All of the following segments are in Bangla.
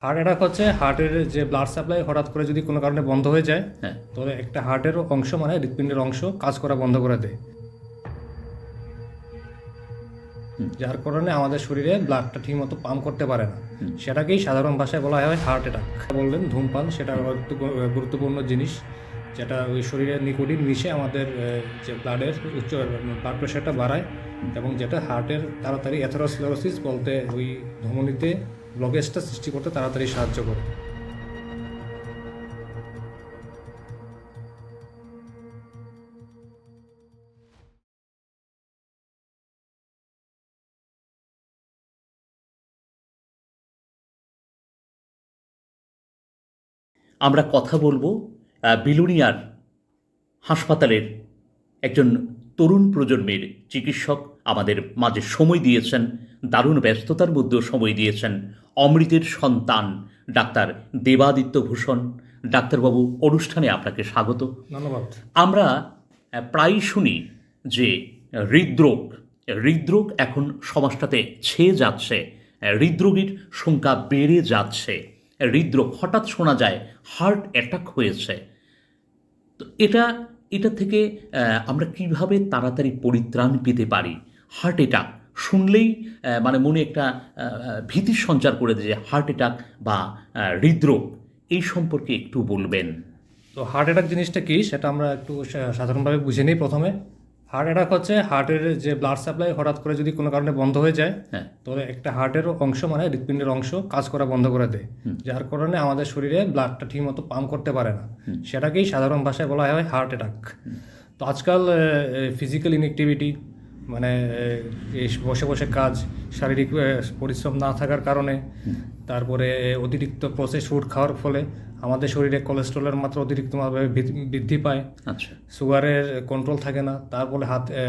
হার্ট অ্যাটাক হচ্ছে হার্টের যে ব্লাড সাপ্লাই হঠাৎ করে যদি কোনো কারণে বন্ধ হয়ে যায়, তাহলে একটা হার্টের অংশ মানে হৃৎপিণ্ডের অংশ কাজ করা বন্ধ করে দেয়, যার কারণে আমাদের শরীরে ব্লাডটা ঠিকমতো পাম্প করতে পারে না। সেটাকেই সাধারণ ভাষায় বলা হয় হার্ট অ্যাটাক। বললেন ধূমপান, সেটা গুরুত্বপূর্ণ জিনিস, যেটা ওই শরীরে নিকোটিন মিশে আমাদের যে ব্লাডের ব্লাড প্রেশারটা বাড়ায় এবং যেটা হার্টের তাড়াতাড়ি অ্যাথেরোস্ক্লেরোসিস বলতে ওই ধমনীতে ব্লকেজটা সৃষ্টি করতে তাড়াতাড়ি সাহায্য করে। আমরা কথা বলবো বিলুনিয়ার হাসপাতালের একজন তরুণ প্রজন্মের চিকিৎসক আমাদের মাঝে সময় দিয়েছেন, দারুণ ব্যস্ততার মধ্যেও সময় দিয়েছেন। অমৃতের সন্তান ডাক্তার দেবাদিত্য ভূষণ। ডাক্তারবাবু, অনুষ্ঠানে আপনাকে স্বাগত। ধন্যবাদ। আমরা প্রায়ই শুনি যে হৃদরোগ এখন সমাজটাতে ছেয়ে যাচ্ছে, হৃদরোগীর সংখ্যা বেড়ে যাচ্ছে। হৃদরোগ হঠাৎ শোনা যায় হার্ট অ্যাটাক হয়েছে। তো এটা থেকে আমরা কিভাবে তাড়াতাড়ি পরিত্রাণ পেতে পারি? হার্ট অ্যাটাক শুনলেই মানে মনে একটা ভীতির সঞ্চার করে দেয় যে হার্ট অ্যাটাক বা হৃদরোগ, এই সম্পর্কে একটু বলবেন। তো হার্ট অ্যাটাক জিনিসটা কি সেটা আমরা একটু সাধারণভাবে বুঝে নিই। প্রথমে হার্ট অ্যাটাক হচ্ছে হার্টের যে ব্লাড সাপ্লাই হঠাৎ করে যদি কোনো কারণে বন্ধ হয়ে যায়, তাহলে একটা হার্টের অংশ মানে হৃৎপিণ্ডের অংশ কাজ করা বন্ধ করে দেয়, যার কারণে আমাদের শরীরে ব্লাডটা ঠিকমতো পাম্প করতে পারে না। সেটাকেই সাধারণ ভাষায় বলা হয় হার্ট অ্যাটাক। তো আজকাল ফিজিক্যাল ইনঅ্যাক্টিভিটি মানে এই বসে বসে কাজ, শারীরিক পরিশ্রম না থাকার কারণে, তারপরে অতিরিক্ত প্রসেসড ফুড খাওয়ার ফলে আমাদের শরীরে কোলেস্ট্রলের মাত্রা অতিরিক্তভাবে বৃদ্ধি পায়। আচ্ছা, সুগারের কন্ট্রোল থাকে না, তার ফলে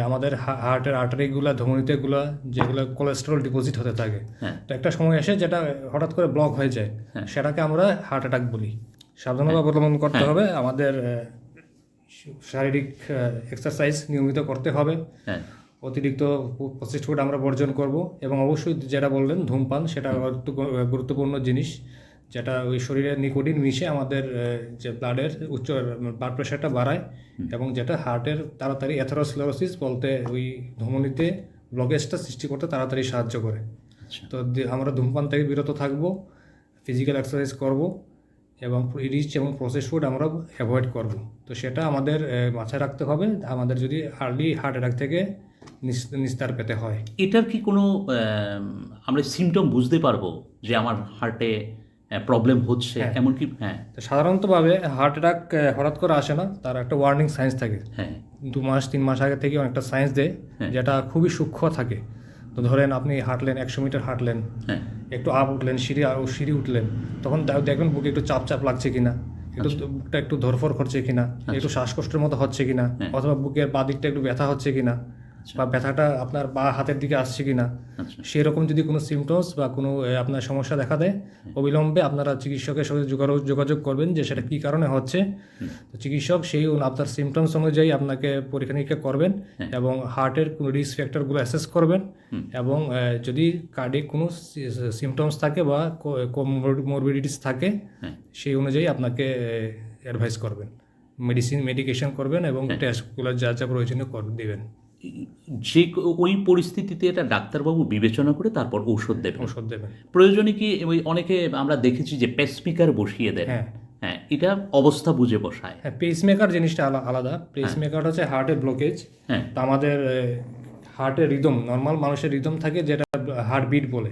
আমাদের হার্টের আর্টারিগুলো, ধমনীতেগুলো যেগুলো কোলেস্ট্রল ডিপোজিট হতে থাকে, তো একটা সময় এসে যেটা হঠাৎ করে ব্লক হয়ে যায়, সেটাকে আমরা হার্ট অ্যাটাক বলি। সাবধানতা অবলম্বন করতে হবে, আমাদের শারীরিক এক্সারসাইজ নিয়মিত করতে হবে, অতিরিক্ত প্রসেসড ফুড আমরা বর্জন করব, এবং অবশ্যই যেটা বললেন ধূমপান, সেটা গুরুত্বপূর্ণ জিনিস, যেটা ওই শরীরে নিকোটিন মিশে আমাদের যে ব্লাডের ব্লাড প্রেশারটা বাড়ায় এবং যেটা হার্টের তাড়াতাড়ি অ্যাথেরোস্ক্লেরোসিস বলতে ওই ধমনীতে ব্লকেজটা সৃষ্টি করতে তাড়াতাড়ি সাহায্য করে। তো আমরা ধূমপান থেকে বিরত থাকব, ফিজিক্যাল এক্সারসাইজ করব এবং রিচ এবং প্রসেসড ফুড আমরা অ্যাভয়েড করব। তো সেটা আমাদের মাথায় রাখতে হবে আমাদের যদি আর্লি হার্ট অ্যাটাক থেকে নিস্তার পেতে হয়। এটার কি কোনো আমরা সিমটম বুঝতে পারবো যে আমার হার্টে প্রবলেম হচ্ছে এমনকি? তো সাধারণতভাবে হার্ট অ্যাটাক হঠাৎ করে আসে না, তার একটা ওয়ার্নিং সাইন্স থাকে। 2 মাস 3 মাস আগে থেকে অনেকটা সাইন্স দেয়, যেটা খুবই সূক্ষ্ম থাকে। তো ধরেন আপনি হাঁটলেন, 100 মিটার হাঁটলেন, একটু আপ উঠলেন, সিঁড়ি উঠলেন, তখন দেখবেন বুকে একটু চাপ চাপ লাগছে কিনা, বুকটা একটু ধরফর করছে কিনা, একটু শ্বাসকষ্টের মতো হচ্ছে কিনা, অথবা বুকের বাঁ দিকটা একটু ব্যথা হচ্ছে কিনা, বা ব্যথাটা আপনার বা হাতের দিকে আসছে কিনা, সেরকম যদি কোনো সিমটমস বা কোনো আপনার সমস্যা দেখা দেয়, অবিলম্বে আপনারা চিকিৎসকের সাথে যোগাযোগ করবেন যে সেটা কী কারণে হচ্ছে। তো চিকিৎসক সেই আপনার সিমটমস অনুযায়ী আপনাকে পরীক্ষা নিরীক্ষা করবেন এবং হার্টের কোনো রিস্ক ফ্যাক্টরগুলো অ্যাসেস করবেন, এবং যদি কার্ডিক কোনো সিমটমস থাকে বা মরবিডিটিস থাকে, সেই অনুযায়ী আপনাকে অ্যাডভাইস করবেন, মেডিকেশন করবেন এবং টেস্টগুলো যা যা প্রয়োজনীয় দেবেন। যে ওই পরিস্থিতিতে এটা ডাক্তারবাবু বিবেচনা করে তারপর ঔষধ দেবেন। প্রয়োজনে কি ওই অনেকে আমরা দেখেছি যে পেসমেকার বসিয়ে দেন, এটা অবস্থা বুঝে বসায়। পেসমেকার জিনিসটা আলাদা। পেসমেকার হচ্ছে হার্টের ব্লকেজ। তো আমাদের হার্টের রিদম, নর্মাল মানুষের রিদম থাকে যেটা হার্ট বিট বলে,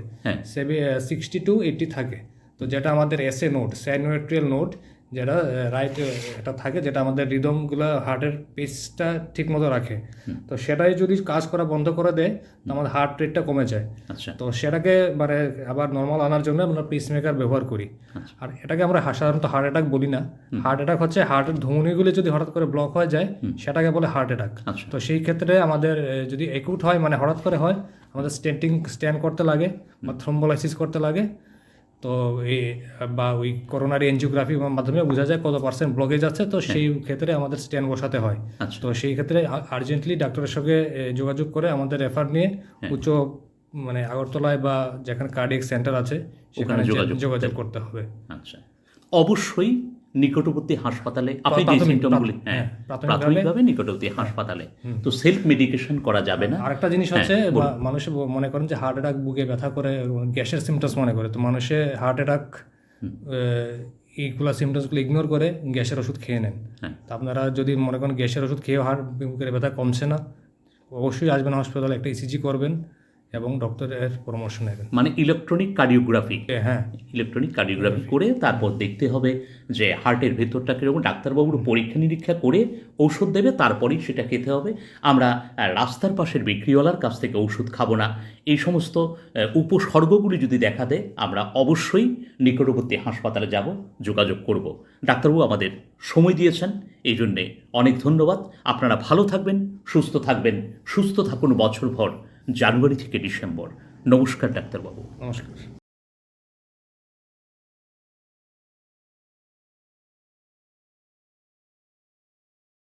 60 to 80 থাকে। তো যেটা আমাদের এসএ নোট, সাইনোয়েট্রিয়াল নোট, যেটা রাইট এটা থাকে, যেটা আমাদের রিদমগুলো হার্টের পেসটা ঠিক মতো রাখে। তো সেটাই যদি কাজ করা বন্ধ করে দেয়, তো আমাদের হার্ট রেটটা কমে যায়। তো সেটাকে মানে আবার নর্মাল আনার জন্য আমরা পেসমেকার ব্যবহার করি। আর এটাকে আমরা সাধারণত হার্ট অ্যাটাক বলি না। হার্ট অ্যাটাক হচ্ছে হার্টের ধমনীগুলি যদি হঠাৎ করে ব্লক হয়ে যায়, সেটাকে বলে হার্ট অ্যাটাক। তো সেই ক্ষেত্রে আমাদের যদি অ্যাকুট হয়, মানে হঠাৎ করে হয়, আমাদের স্ট্যান্ড করতে লাগে বা থ্রম্বোলাইসিস করতে লাগে। তো এই বা ওই করোনারি এনজিওগ্রাফির মাধ্যমে বোঝা যায় কত % ব্লকেজ আছে। তো সেই ক্ষেত্রে আমাদের স্ট্যান্ড বসাতে হয়। তো সেই ক্ষেত্রে আর্জেন্টলি ডাক্তারের সঙ্গে যোগাযোগ করে আমাদের রেফার নিয়ে উচ্চ মানে আগরতলায় বা যেখানে কার্ডিয়াক সেন্টার আছে সেখানে যোগাযোগ করতে হবে। আচ্ছা, অবশ্যই নিকটবর্তী হাসপাতালে আপনি যে প্রাথমিক- সিমটমগুলি হ্যাঁ, প্রাথমিকভাবে নিকটবর্তী হাসপাতালে, তো সেলফ মেডিকেশন করা যাবে না। আরেকটা জিনিস হচ্ছে মানুষে মনে করেন যে হার্ট অ্যাটাক, বুকে ব্যথা করে, গ্যাসের সিমটমস মনে করে, তো মানুষে হার্ট অ্যাটাক এইগুলো সিমটমসগুলো ইগনোর করে গ্যাসের ওষুধ খেয়ে নেন। তো আপনারা যদি মনে করেন গ্যাসের ওষুধ খেয়েও বুকের ব্যথা কমছে না, অবশ্যই আসবেন হসপিটালে, একটা ইসিজি করবেন এবং ডক্টরের পরামর্শ নেবেন। মানে ইলেকট্রনিক কার্ডিওগ্রাফি, হ্যাঁ, ইলেকট্রনিক কার্ডিওগ্রাফি করে তারপর দেখতে হবে যে হার্টের ভেতরটা কীরকম, ডাক্তারবাবুর পরীক্ষা নিরীক্ষা করে ঔষধ দেবে, তারপরেই সেটা খেতে হবে। আমরা রাস্তার পাশের বিক্রিওয়ালার কাছ থেকে ওষুধ খাবো না। এই সমস্ত উপসর্গগুলি যদি দেখা দেয়, আমরা অবশ্যই নিকটবর্তী হাসপাতালে যাব, যোগাযোগ করব। ডাক্তারবাবু আমাদের সময় দিয়েছেন, এই জন্যে অনেক ধন্যবাদ। আপনারা ভালো থাকবেন, সুস্থ থাকুন বছরভর, জানুয়ারি থেকে ডিসেম্বর। নমস্কার ডাক্তারবাবু। নমস্কার।